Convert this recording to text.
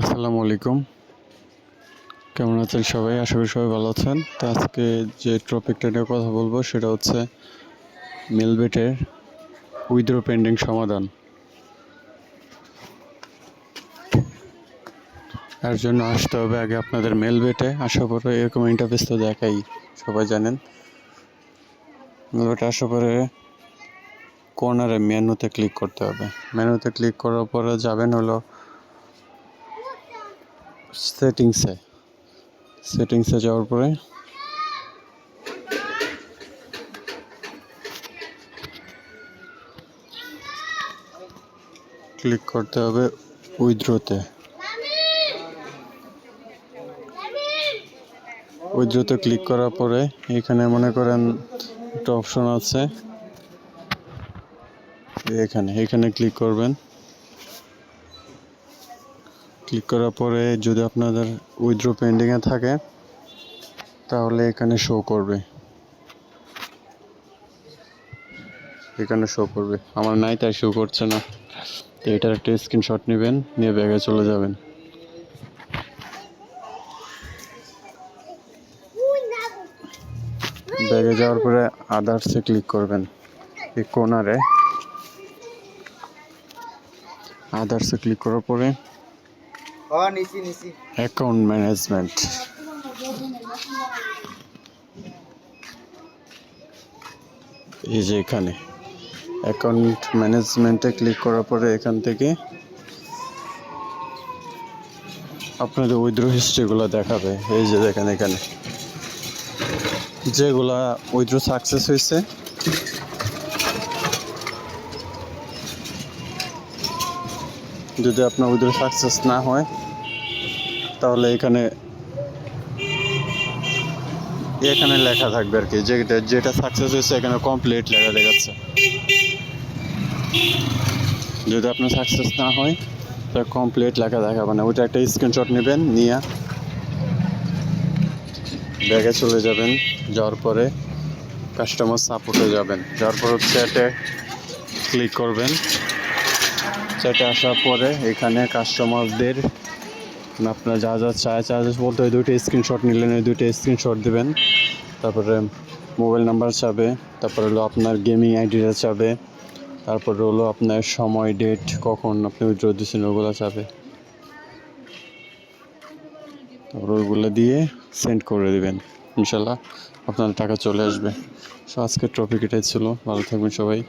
আসসালামু আলাইকুম। কেমন আছেন সবাই? আশা করি সবাই ভালো আছেন। তো আজকে যে টপিকটা নিয়ে কথা বলবো সেটা হচ্ছে মেলবেটের উইথড্র পেন্ডিং সমাধান। এর জন্য আসতে হবে আগে আপনাদের মেলবেটে। আসার পরে এরকম ইন্টারফেস তো দেখাই, সবাই জানেন। মেলবেটে আসার পরে কর্নারে মেনুতে ক্লিক করতে হবে। মেনুতে ক্লিক করার পরে যাবেন হলো সেটিংসে যাওয়ার পরে ক্লিক করতে হবে উইথড্রতে ক্লিক করার পরে এখানে মনে করেন একটা অপশন আছে, এখানে ক্লিক করবেন। ক্লিক করার পরে যদি আপনাদের উইথড্র পেন্ডিংয়ে থাকে তাহলে এখানে শো করবে, আমার নাই তাই শো করছে না। তো এটার একটা স্ক্রিনশট নেবেন, নিয়ে ব্যাগে চলে যাবেন। ব্যাগে যাওয়ার পরে আদার্সে ক্লিক করবেন। এই কর্নারে আদার্সে ক্লিক করার পরে অ্যাকাউন্ট ম্যানেজমেন্ট, এই যে এখানে অ্যাকাউন্ট ম্যানেজমেন্টে ক্লিক করার পরে এখান থেকে আপনাদের উইথড্র হিস্ট্রিগুলো দেখাবে। এই যে দেখেন, এখানে যেগুলা উইথড্র সাকসেস হয়েছে যদি আপনার উইথড্র সাকসেস না হয় তাহলে এখানে লেখা থাকবে আর কি, যেটা সাকসেস হয়েছে এখানে কমপ্লিট লেখা দেখাচ্ছে। যদি আপনার সাকসেস না হয় তাহলে কমপ্লিট লেখা দেখাবে না। ওইটা একটা স্ক্রিনশট নেবেন, নিয়ে ব্যাগে চলে যাবেন। যাওয়ার পরে কাস্টমার সাপোর্টে যাবেন। যাওয়ার পর চ্যাটে ক্লিক করবেন। চ্যাটে আসার পরে এখানে কাস্টমারদের আপনার যা চার্জেস বলতে ওই দুটো স্ক্রিনশট নিলেন, ওই দুটো স্ক্রিনশট দেবেন। তারপরে মোবাইল নাম্বার চাবে, তারপরে হলো আপনার গেমিং আইডিটা চাবে, তারপরে হলো আপনার সময়, ডেট, কখন আপনি উইথড্র দিচ্ছেন ওগুলো চাবে। তারপর ওইগুলো দিয়ে সেন্ড করে দেবেন, ইনশাল্লাহ আপনার টাকা চলে আসবে। সো আজকের টপিক এটাই ছিল। ভালো থাকবেন সবাই।